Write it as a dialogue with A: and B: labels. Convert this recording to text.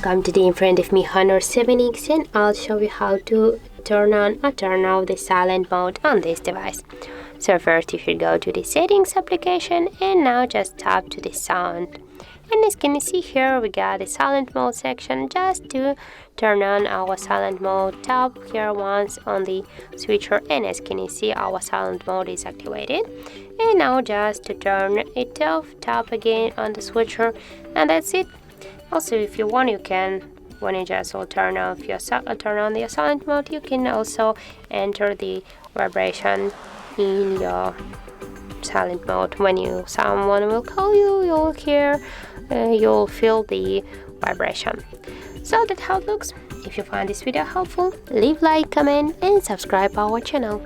A: Welcome today in front of me Honor 7X, and I'll show you how to turn on or turn off the silent mode on this device. So first you should go to the settings application and now just tap to the sound. And as can you see here, we got the silent mode section. Just to turn on our silent mode, tap here once on the switcher, and as can you see, our silent mode is activated. And now just to turn it off, tap again on the switcher, and that's it. Also, if you want, you can, when you just will turn on your silent mode, you can also enter the vibration in your silent mode. When someone will call you, you'll hear, you'll feel the vibration. So that's how it looks. If you find this video helpful, leave like, comment, and subscribe our channel.